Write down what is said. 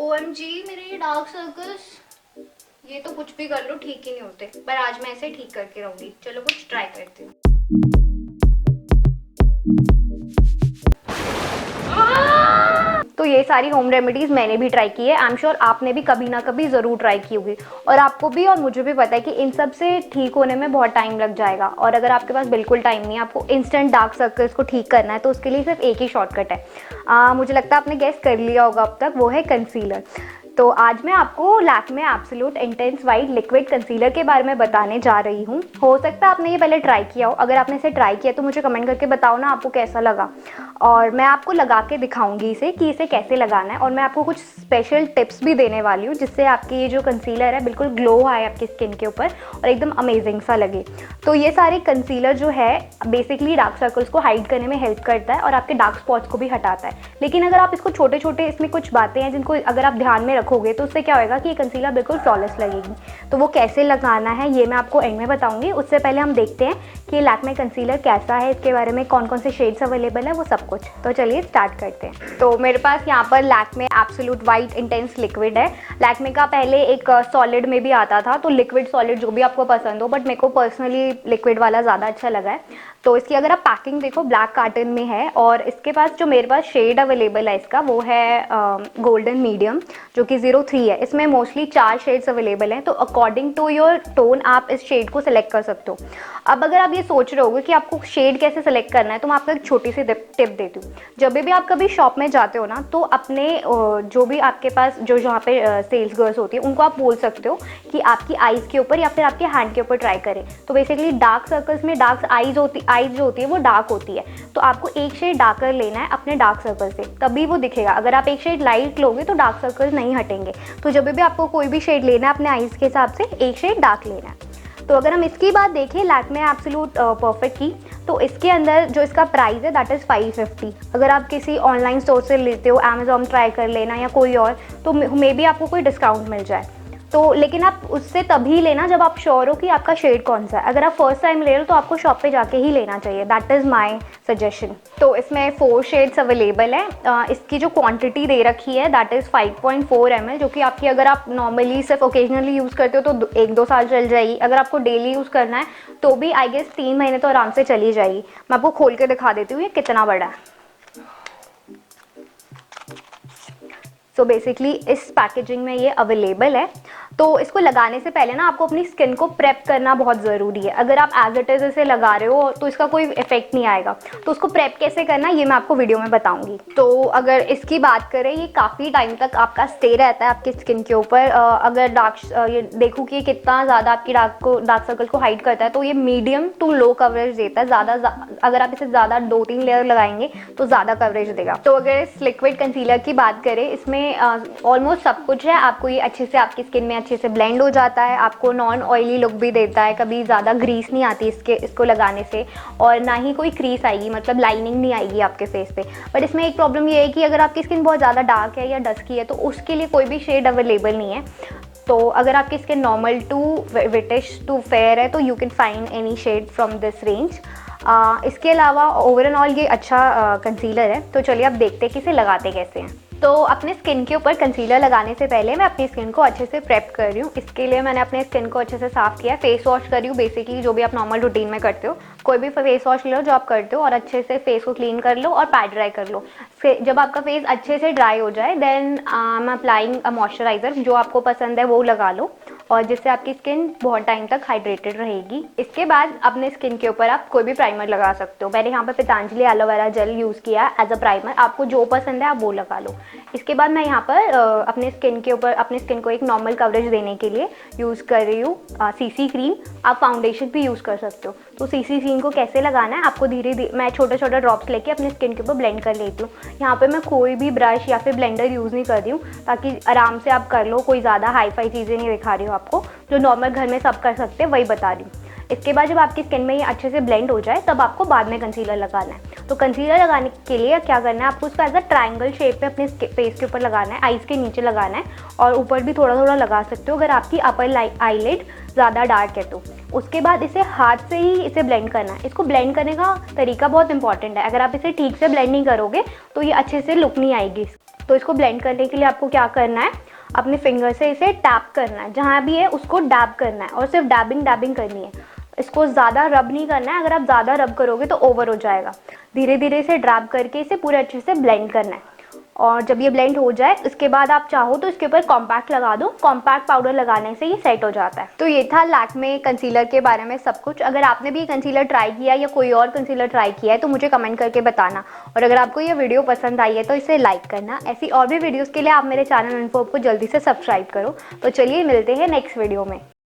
OMG मेरे ये dark circles, ये तो कुछ भी कर लो ठीक ही नहीं होते, पर आज मैं ऐसे ठीक करके रहूंगी। चलो कुछ ट्राई करती हूँ। तो ये सारी होम रेमेडीज़ मैंने भी ट्राई की है। आई एम श्योर आपने भी कभी ना कभी ज़रूर ट्राई की होगी, और आपको भी और मुझे भी पता है कि इन सब से ठीक होने में बहुत टाइम लग जाएगा। और अगर आपके पास बिल्कुल टाइम नहीं है, आपको इंस्टेंट डार्क सर्कल्स को ठीक करना है, तो उसके लिए सिर्फ एक ही शॉर्टकट है। मुझे लगता है आपने गेस कर लिया होगा अब तक, वो है कंसीलर। तो आज मैं आपको Lakme absolute intense white liquid concealer के बारे में बताने जा रही हूँ। हो सकता है आपने ये पहले ट्राई किया हो। अगर आपने इसे ट्राई किया तो मुझे कमेंट करके बताओ ना आपको कैसा लगा, और मैं आपको लगा के दिखाऊंगी इसे कि इसे कैसे लगाना है। और मैं आपको कुछ स्पेशल टिप्स भी देने वाली हूँ जिससे आपकी ये जो कंसीलर है बिल्कुल ग्लो आए आपकी स्किन के ऊपर और एकदम अमेजिंग सा लगे। तो ये सारे कंसीलर जो है बेसिकली डार्क सर्कल्स को हाइड करने में हेल्प करता है और आपके डार्क स्पॉट्स को भी हटाता है। लेकिन अगर आप इसको छोटे छोटे, इसमें कुछ बातें हैं जिनको अगर आप ध्यान में रखोगे तो उससे क्या होगा कि ये कंसीलर बिल्कुल फ्लॉलेस लगेगी। तो वो कैसे लगाना है ये मैं आपको एंड में बताऊंगी। उससे पहले हम देखते हैं कि लैक्मे कंसीलर कैसा है, इसके बारे में कौन कौन से शेड्स अवेलेबल है, वो सब कुछ। तो चलिए स्टार्ट करते हैं। तो मेरे पास यहाँ पर Lakme absolute white intense liquid है। लैक्मे का पहले एक सॉलिड में भी आता था, तो लिक्विड सॉलिड जो भी आपको पसंद हो, बट मेरे को पर्सनली लिक्विड वाला ज़्यादा अच्छा लगा है। तो इसकी अगर आप पैकिंग देखो ब्लैक कार्टन में है, और इसके पास जो मेरे पास शेड अवेलेबल है इसका वो है गोल्डन मीडियम जो कि 03 है। इसमें मोस्टली 4 शेड्स अवेलेबल हैं, तो अकॉर्डिंग टू योर टोन आप इस शेड को सिलेक्ट कर सकते हो। अब अगर आप ये सोच रहे होगे कि आपको शेड कैसे सिलेक्ट करना है, तो मैं आपको एक छोटी सी टिप देती हूँ। जब भी आप कभी शॉप में जाते हो ना, तो अपने जो भी आपके पास जो जहाँ पे सेल्स गर्ल्स होती है उनको आप बोल सकते हो कि आपकी आईज़ के ऊपर या फिर आपके हैंड के ऊपर ट्राई करें। तो बेसिकली डार्क सर्कल्स में डार्क आईज जो होती है वो डार्क होती है, तो आपको एक शेड डार्कर लेना है अपने डार्क सर्कल से, तभी वो दिखेगा। अगर आप एक शेड लाइट लोगे तो डार्क सर्कल्स नहीं हटेंगे। तो जब भी आपको कोई भी शेड लेना है अपने आईज के हिसाब से एक शेड डार्क लेना है। तो अगर हम इसकी बात देखें लैक्मे एब्सोल्यूट परफेक्ट की, तो इसके अंदर जो इसका प्राइस है दैट इज़ 550। अगर आप किसी ऑनलाइन स्टोर से लेते हो, अमेजॉन ट्राई कर लेना या कोई और, तो मे बी आपको कोई डिस्काउंट मिल जाए। तो लेकिन आप उससे तभी लेना जब आप श्योर हो कि आपका शेड कौन सा है। अगर आप फर्स्ट टाइम ले रहे हो तो आपको शॉप पे जाके ही लेना चाहिए, दैट इज़ माय सजेशन। तो इसमें 4 शेड्स अवेलेबल है। इसकी जो क्वांटिटी दे रखी है दैट इज़ 5.4 ml, जो कि आपकी अगर आप नॉर्मली सिर्फ ओकेजनली यूज़ करते हो तो 1-2 साल चल जाएगी। अगर आपको डेली यूज़ करना है तो भी आई गेस 3 महीने तो आराम से चली जाएगी। मैं आपको खोल के दिखा देती हूँ ये कितना बड़ा है। तो बेसिकली इस पैकेजिंग में ये अवेलेबल है। तो इसको लगाने से पहले ना आपको अपनी स्किन को प्रेप करना बहुत ज़रूरी है। अगर आप एज इट इज़ इसे लगा रहे हो तो इसका कोई इफेक्ट नहीं आएगा। तो उसको प्रेप कैसे करना है ये मैं आपको वीडियो में बताऊंगी। तो अगर इसकी बात करें, ये काफ़ी टाइम तक आपका स्टे रहता है आपकी स्किन के ऊपर। अगर ये देखूँ कि कितना ज़्यादा आपकी डार्क सर्कल को हाइड करता है, तो ये मीडियम टू लो कवरेज देता है। अगर आप इसे ज़्यादा 2-3 लेयर लगाएंगे तो ज़्यादा कवरेज देगा। तो अगर इस लिक्विड कंसीलर की बात करें, इसमें ऑलमोस्ट सब कुछ है। आपको ये अच्छे से आपकी स्किन में अच्छे से ब्लेंड हो जाता है, आपको नॉन ऑयली लुक भी देता है, कभी ज़्यादा ग्रीस नहीं आती इसको लगाने से, और ना ही कोई क्रीस आएगी, मतलब लाइनिंग नहीं आएगी आपके फेस पे। बट इसमें एक प्रॉब्लम ये है कि अगर आपकी स्किन बहुत ज़्यादा डार्क है या डस्की है तो उसके लिए कोई भी शेड अवेलेबल नहीं है। तो अगर आपकी skin normal to whitish to fair है तो you can find any shade from this range. इसके अलावा ओवरऑल ये अच्छा कंसीलर है। तो चलिए अब देखते हैं कि इसे लगाते कैसे हैं। तो अपने स्किन के ऊपर कंसीलर लगाने से पहले मैं अपनी स्किन को अच्छे से प्रेप कर रही हूँ। इसके लिए मैंने अपने स्किन को अच्छे से साफ़ किया है, फेस वॉश कर रही हूँ। बेसिकली जो भी आप नॉर्मल रूटीन में करते हो, कोई भी फेस वॉश लो जो आप करते हो, और अच्छे से फेस को क्लीन कर लो और पैड ड्राई कर लो। जब आपका फेस अच्छे से ड्राई हो जाए then I am applying a moisturiser. जो आपको पसंद है वो लगा लो, और जिससे आपकी स्किन बहुत टाइम तक हाइड्रेटेड रहेगी। इसके बाद अपने स्किन के ऊपर आप कोई भी प्राइमर लगा सकते हो। मैंने यहाँ पर पतंजलि एलोवेरा जेल यूज़ किया एज अ प्राइमर। आपको जो पसंद है आप वो लगा लो। इसके बाद मैं यहाँ पर अपने स्किन के ऊपर अपने स्किन को एक नॉर्मल कवरेज देने के लिए यूज़ कर रही हूँ सीसी क्रीम। आप फाउंडेशन भी यूज़ कर सकते हो। तो सीसी क्रीम को कैसे लगाना है आपको धीरे धीरे मैं छोटे छोटे ड्रॉप्स लेके अपने स्किन के ऊपर ब्लेंड कर लेती हूँ। यहाँ पे मैं कोई भी ब्रश या फिर ब्लेंडर यूज़ नहीं कर रही हूँ, ताकि आराम से आप कर लो। कोई ज़्यादा हाई फाई चीज़ें नहीं दिखा रही हूँ आपको, जो नॉर्मल घर में सब कर सकते हैं वही बता रही हूँ। इसके बाद जब आपकी स्किन में ये अच्छे से ब्लेंड हो जाए तब आपको बाद में कंसीलर लगाना है। तो कंसीलर लगाने के लिए क्या करना है, आपको उसका एज अ ट्रायंगल शेप में अपने फेस के ऊपर लगाना है, आईज के नीचे लगाना है, और ऊपर भी थोड़ा थोड़ा लगा सकते हो अगर आपकी अपर आईलिड ज़्यादा डार्क है तो। उसके बाद इसे हाथ से ही इसे ब्लेंड करना है। इसको ब्लेंड करने का तरीका बहुत इंपॉर्टेंट है। अगर आप इसे ठीक से ब्लेंड नहीं करोगे तो ये अच्छे से लुक नहीं आएगी। तो इसको ब्लेंड करने के लिए आपको क्या करना है, अपने फिंगर से इसे टैप करना है, जहाँ भी है उसको डैब करना है और सिर्फ डैबिंग करनी है। इसको ज़्यादा रब नहीं करना है, अगर आप ज़्यादा रब करोगे तो ओवर हो जाएगा। धीरे धीरे इसे डैब करके इसे पूरे अच्छे से ब्लेंड करना है। और जब ये ब्लेंड हो जाए इसके बाद आप चाहो तो इसके ऊपर कॉम्पैक्ट लगा दो, कॉम्पैक्ट पाउडर लगाने से ये सेट हो जाता है। तो ये था लैक्मे कंसीलर के बारे में सब कुछ। अगर आपने भी कंसीलर ट्राई किया या कोई और कंसीलर ट्राई किया है तो मुझे कमेंट करके बताना। और अगर आपको ये वीडियो पसंद आई है तो इसे लाइक करना। ऐसी और भी वीडियोज़ के लिए आप मेरे चैनल इन्फो को जल्दी से सब्सक्राइब करो। तो चलिए मिलते हैं नेक्स्ट वीडियो में।